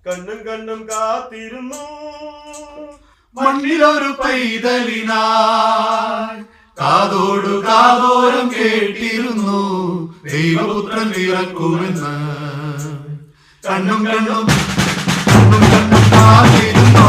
കണ്ണും കണ്ണും കാത്തിരുന്നു മണ്ണിലൊരു പൈതലിനായി കാതോടു കാതോരം കേട്ടിരുന്നു ദൈവപുത്രൻ പിറക്കുമെന്ന് കണ്ണും കണ്ണും കണ്ണും കണ്ണും കാത്തിരുന്നു